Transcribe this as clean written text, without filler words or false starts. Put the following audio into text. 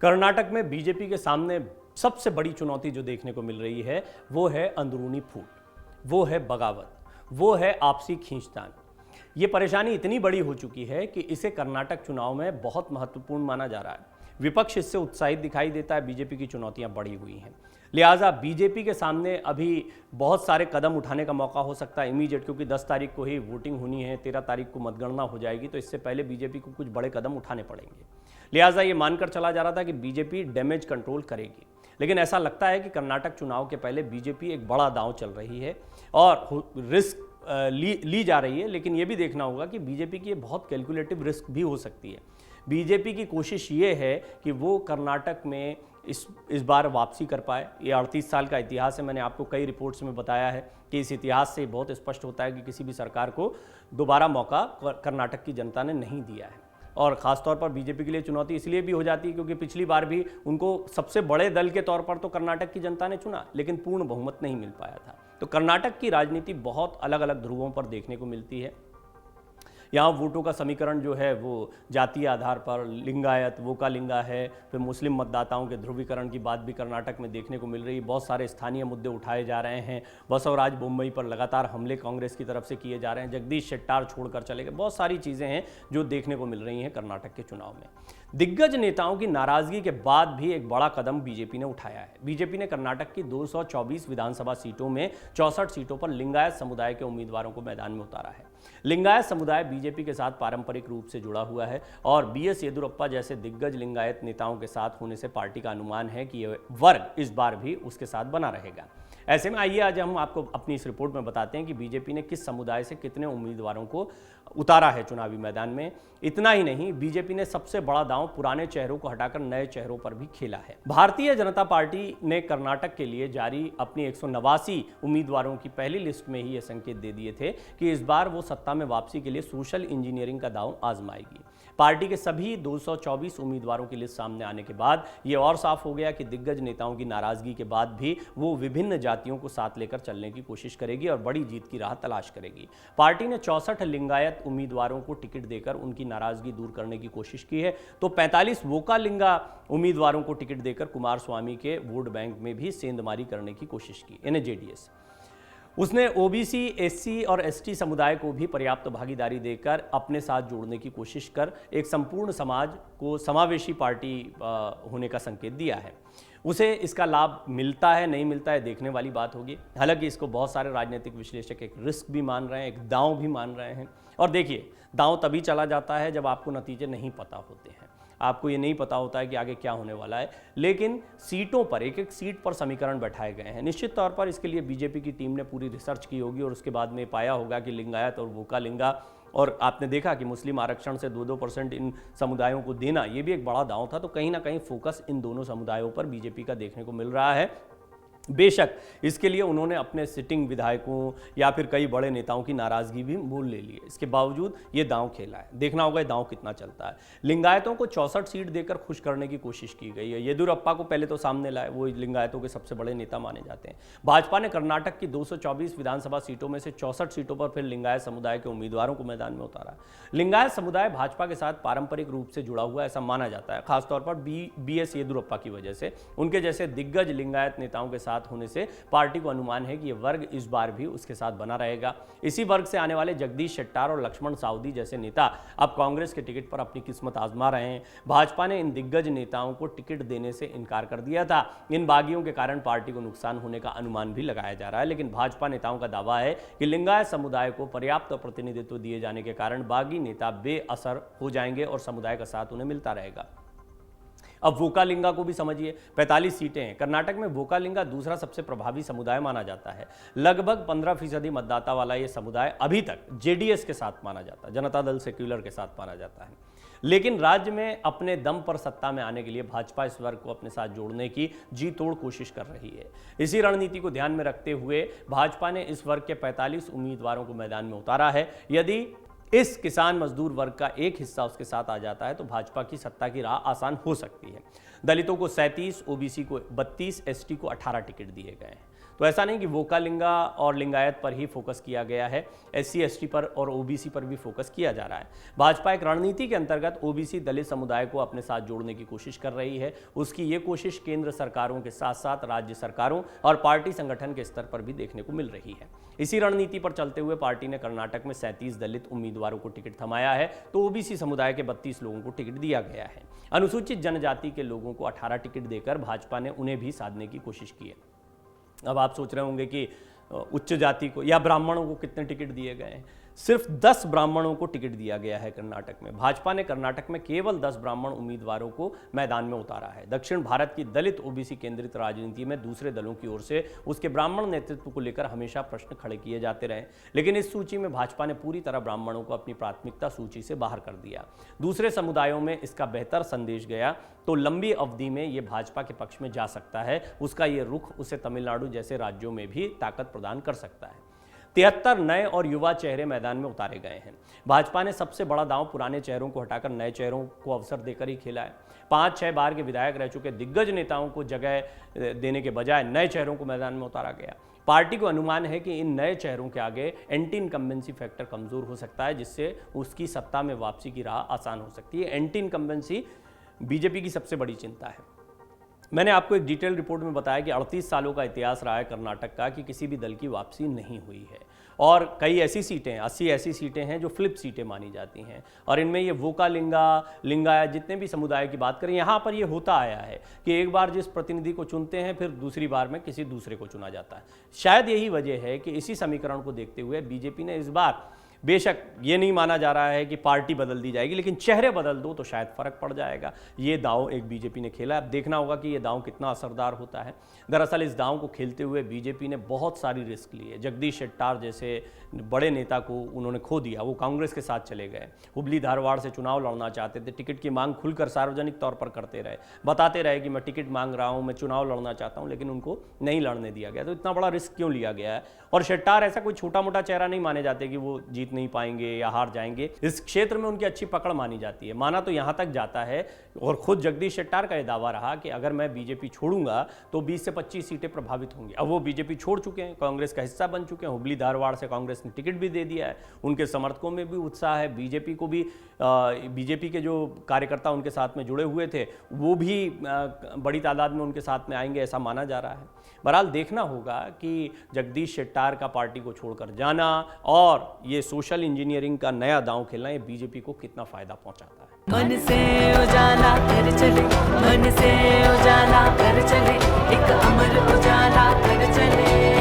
कर्नाटक में बीजेपी के सामने सबसे बड़ी चुनौती जो देखने को मिल रही है वो है अंदरूनी फूट, वो है बगावत, वो है आपसी खींचतान। ये परेशानी इतनी बड़ी हो चुकी है कि इसे कर्नाटक चुनाव में बहुत महत्वपूर्ण माना जा रहा है। विपक्ष इससे उत्साहित दिखाई देता है, बीजेपी की चुनौतियां बढ़ी हुई हैं। लिहाजा बीजेपी के सामने अभी बहुत सारे कदम उठाने का मौका हो सकता है इमीडिएट, क्योंकि 10 तारीख को ही वोटिंग होनी है, 13 तारीख को मतगणना हो जाएगी, तो इससे पहले बीजेपी को कुछ बड़े कदम उठाने पड़ेंगे। लिहाजा ये मानकर चला जा रहा था कि बीजेपी डैमेज कंट्रोल करेगी, लेकिन ऐसा लगता है कि कर्नाटक चुनाव के पहले बीजेपी एक बड़ा दांव चल रही है और रिस्क ली जा रही है। लेकिन ये भी देखना होगा कि बीजेपी की ये बहुत कैलकुलेटिव रिस्क भी हो सकती है। बीजेपी की कोशिश ये है कि वो कर्नाटक में इस बार वापसी कर पाए। ये 38 साल का इतिहास है, मैंने आपको कई रिपोर्ट्स में बताया है कि इस इतिहास से बहुत स्पष्ट होता है कि किसी भी सरकार को दोबारा मौका कर्नाटक की जनता ने नहीं दिया है। और ख़ासतौर पर बीजेपी के लिए चुनौती इसलिए भी हो जाती है क्योंकि पिछली बार भी उनको सबसे बड़े दल के तौर पर तो कर्नाटक की जनता ने चुना, लेकिन पूर्ण बहुमत नहीं मिल पाया था। तो कर्नाटक की राजनीति बहुत अलग अलग ध्रुवों पर देखने को मिलती है। यहाँ वोटों का समीकरण जो है वो जातीय आधार पर लिंगायत, वोकालिंगा है, फिर मुस्लिम मतदाताओं के ध्रुवीकरण की बात भी कर्नाटक में देखने को मिल रही है। बहुत सारे स्थानीय मुद्दे उठाए जा रहे हैं। बसवराज बोम्मई पर लगातार हमले कांग्रेस की तरफ से किए जा रहे हैं। जगदीश शेट्टार छोड़कर चले गए। बहुत सारी चीज़ें हैं जो देखने को मिल रही हैं कर्नाटक के चुनाव में। दिग्गज नेताओं की नाराजगी के बाद भी एक बड़ा कदम बीजेपी ने उठाया है। बीजेपी ने कर्नाटक की 224 विधानसभा सीटों में 64 सीटों पर लिंगायत समुदाय के उम्मीदवारों को मैदान में उतारा है। लिंगायत समुदाय बीजेपी के साथ पारंपरिक रूप से जुड़ा हुआ है और बीएस येदुरप्पा जैसे दिग्गज लिंगायत नेताओं के साथ होने से पार्टी का अनुमान है कि यह वर्ग इस बार भी उसके साथ बना रहेगा। ऐसे में आइए आज हम आपको अपनी इस रिपोर्ट में बताते हैं कि बीजेपी ने किस समुदाय से कितने उम्मीदवारों को उतारा है चुनावी मैदान में। इतना ही नहीं, बीजेपी ने सबसे बड़ा दांव पुराने चेहरों को हटाकर नए चेहरों पर भी खेला है। भारतीय जनता पार्टी ने कर्नाटक के लिए जारी अपनी 189 उम्मीदवारों की पहली लिस्ट में ही ये संकेत दे दिए थे कि इस बार वो सत्ता में वापसी के लिए सोशल इंजीनियरिंग का दांव आजमाएगी। पार्टी के सभी 224 उम्मीदवारों की लिस्ट सामने आने के बाद ये और साफ हो गया कि दिग्गज नेताओं की नाराजगी के बाद भी वो विभिन्न जातियों को साथ लेकर चलने की कोशिश करेगी और बड़ी जीत की राह तलाश करेगी। पार्टी ने 64 लिंगायत उम्मीदवारों को टिकट देकर उनकी नाराजगी दूर करने की कोशिश की है, तो 45 वोकालिंगा उम्मीदवारों को टिकट देकर कुमार स्वामी के वोट बैंक में भी सेंधमारी करने की कोशिश की। यानी जेडीएस उसने ओबीसी, एससी और एसटी समुदाय को भी पर्याप्त भागीदारी देकर अपने साथ जोड़ने की कोशिश कर एक संपूर्ण समाज को समावेशी पार्टी होने का संकेत दिया है। उसे इसका लाभ मिलता है नहीं मिलता है देखने वाली बात होगी। हालांकि इसको बहुत सारे राजनीतिक विश्लेषक एक रिस्क भी मान रहे हैं, एक दांव भी मान रहे हैं। और देखिए, दांव तभी चला जाता है जब आपको नतीजे नहीं पता होते हैं, आपको ये नहीं पता होता है कि आगे क्या होने वाला है। लेकिन सीटों पर एक एक सीट पर समीकरण बैठाए गए हैं। निश्चित तौर पर इसके लिए बीजेपी की टीम ने पूरी रिसर्च की होगी और उसके बाद में पाया होगा कि लिंगायत और वोकालिंगा, और आपने देखा कि मुस्लिम आरक्षण से 2-2% इन समुदायों को देना ये भी एक बड़ा दांव था। तो कहीं ना कहीं फोकस इन दोनों समुदायों पर बीजेपी का देखने को मिल रहा है। बेशक इसके लिए उन्होंने अपने सिटिंग विधायकों या फिर कई बड़े नेताओं की नाराजगी भी मोल ले ली है। इसके बावजूद ये दांव खेला है। देखना होगा ये दांव कितना चलता है। लिंगायतों को 64 सीट देकर खुश करने की कोशिश की गई है। येदुरप्पा को पहले तो सामने लाए, वो लिंगायतों के सबसे बड़े नेता माने जाते हैं। भाजपा ने कर्नाटक की 224 विधानसभा सीटों में से 64 सीटों पर फिर लिंगायत समुदाय के उम्मीदवारों को मैदान में उतारा। लिंगायत समुदाय भाजपा के साथ पारंपरिक रूप से जुड़ा हुआ ऐसा माना जाता है, खासतौर पर बीएस येदुरप्पा की वजह से। उनके जैसे दिग्गज लिंगायत नेताओं के साथ होने से पार्टी को अनुमान है कि यह वर्ग इस बार भी उसके साथ बना रहेगा। इसी वर्ग से आने वाले जगदीश शेट्टार और लक्ष्मण सावदी जैसे नेता अब कांग्रेस के टिकट पर अपनी किस्मत आजमा रहे हैं। भाजपा ने इन दिग्गज नेताओं को टिकट देने से इनकार कर दिया था। इन बागियों के कारण पार्टी को नुकसान होने का अनुमान भी लगाया जा रहा है। लेकिन भाजपा नेताओं का दावा है कि लिंगायत समुदाय को पर्याप्त प्रतिनिधित्व दिए जाने के कारण बागी नेता बेअसर हो जाएंगे और समुदाय का साथ उन्हें मिलता रहेगा। अब वोकालिंगा को भी समझिए। 45 सीटें हैं। कर्नाटक में वोकालिंगा दूसरा सबसे प्रभावी समुदाय माना जाता है। लगभग 15% मतदाता वाला ये समुदाय अभी तक जेडीएस के साथ माना जाता है, जनता दल सेक्युलर के साथ माना जाता है। लेकिन राज्य में अपने दम पर सत्ता में आने के लिए भाजपा इस वर्ग को अपने साथ जोड़ने की जी तोड़ कोशिश कर रही है। इसी रणनीति को ध्यान में रखते हुए भाजपा ने इस वर्ग के 45 उम्मीदवारों को मैदान में उतारा है। यदि इस किसान मजदूर वर्ग का एक हिस्सा उसके साथ आ जाता है तो भाजपा की सत्ता की राह आसान हो सकती है। दलितों को 37, ओबीसी को 32, एसटी को 18 टिकट दिए गए हैं। तो ऐसा नहीं कि वोकालिंगा और लिंगायत पर ही फोकस किया गया है, SC ST पर और OBC पर भी फोकस किया जा रहा है। भाजपा एक रणनीति के अंतर्गत OBC दलित समुदाय को अपने साथ जोड़ने की कोशिश कर रही है। उसकी ये कोशिश केंद्र सरकारों के साथ साथ राज्य सरकारों और पार्टी संगठन के स्तर पर भी देखने को मिल रही है। इसी रणनीति पर चलते हुए पार्टी ने कर्नाटक में 37 दलित उम्मीदवारों को टिकट थमाया है, तो OBC समुदाय के 32 लोगों को टिकट दिया गया है। अनुसूचित जनजाति के लोगों को 18 टिकट देकर भाजपा ने उन्हें भी साधने की कोशिश की है। अब आप सोच रहे होंगे कि उच्च जाति को या ब्राह्मणों को कितने टिकट दिए गए हैं। सिर्फ 10 ब्राह्मणों को टिकट दिया गया है कर्नाटक में। भाजपा ने कर्नाटक में केवल 10 ब्राह्मण उम्मीदवारों को मैदान में उतारा है। दक्षिण भारत की दलित OBC केंद्रित राजनीति में दूसरे दलों की ओर से उसके ब्राह्मण नेतृत्व को लेकर हमेशा प्रश्न खड़े किए जाते रहे, लेकिन इस सूची में भाजपा ने पूरी तरह ब्राह्मणों को अपनी प्राथमिकता सूची से बाहर कर दिया। दूसरे समुदायों में इसका बेहतर संदेश गया तो लंबी अवधि में ये भाजपा के पक्ष में जा सकता है। उसका ये रुख उसे तमिलनाडु जैसे राज्यों में भी ताकत प्रदान कर सकता है। 73 नए और युवा चेहरे मैदान में उतारे गए हैं। भाजपा ने सबसे बड़ा दांव पुराने चेहरों को हटाकर नए चेहरों को अवसर देकर ही खेला है। 5-6 बार के विधायक रह चुके दिग्गज नेताओं को जगह देने के बजाय नए चेहरों को मैदान में उतारा गया। पार्टी को अनुमान है कि इन नए चेहरों के आगे एंटी इनकम्बेंसी फैक्टर कमजोर हो सकता है, जिससे उसकी सत्ता में वापसी की राह आसान हो सकती है। एंटी इनकम्बेंसी बीजेपी की सबसे बड़ी चिंता है। मैंने आपको एक डिटेल रिपोर्ट में बताया कि 38 सालों का इतिहास रहा है कर्नाटक का कि किसी भी दल की वापसी नहीं हुई है, और कई ऐसी सीटें 80 ऐसी सीटें हैं जो फ्लिप सीटें मानी जाती हैं, और इनमें ये वोकालिंगा लिंगायत जितने भी समुदाय की बात करें, यहाँ पर ये होता आया है कि एक बार जिस प्रतिनिधि को चुनते हैं फिर दूसरी बार में किसी दूसरे को चुना जाता है। शायद यही वजह है कि इसी समीकरण को देखते हुए बीजेपी ने इस बार, बेशक ये नहीं माना जा रहा है कि पार्टी बदल दी जाएगी, लेकिन चेहरे बदल दो तो शायद फर्क पड़ जाएगा। ये दांव एक बीजेपी ने खेला है। अब देखना होगा कि ये दांव कितना असरदार होता है। दरअसल इस दांव को खेलते हुए बीजेपी ने बहुत सारी रिस्क ली है। जगदीश शेट्टार जैसे बड़े नेता को उन्होंने खो दिया, वो कांग्रेस के साथ चले गए। हुबली धारवाड़ से चुनाव लड़ना चाहते थे, टिकट की मांग खुलकर सार्वजनिक तौर पर करते रहे, बताते रहे कि मैं टिकट मांग रहा हूँ, मैं चुनाव लड़ना चाहता हूँ, लेकिन उनको नहीं लड़ने दिया गया। तो इतना बड़ा रिस्क क्यों लिया गया है? और शेट्टार ऐसा कोई छोटा मोटा चेहरा नहीं माने जाते कि वो जीत नहीं पाएंगे या हार जाएंगे। इस क्षेत्र में उनकी अच्छी पकड़ मानी जाती है। माना तो यहाँ तक जाता है, और खुद जगदीश शेट्टार का यह दावा रहा कि अगर मैं बीजेपी छोड़ूंगा तो 20 से 25 सीटें प्रभावित होंगी। अब वो बीजेपी छोड़ चुके हैं, कांग्रेस का हिस्सा बन चुके हैं। हुबली धारवाड़ से कांग्रेस ने टिकट भी दे दिया है। उनके समर्थकों में भी उत्साह है। बीजेपी को भी बीजेपी के जो कार्यकर्ता उनके साथ में जुड़े हुए थे वो भी बड़ी तादाद में उनके साथ में आएंगे, ऐसा माना जा रहा है। बहरहाल देखना होगा कि जगदीश शेट्टार का पार्टी को छोड़कर जाना और ये सोशल इंजीनियरिंग का नया दांव खेलना, ये बीजेपी को कितना फायदा पहुंचाता है। मन से उजाला कर चले, मन से उजाला कर चले, एक अमर उजाला कर चले।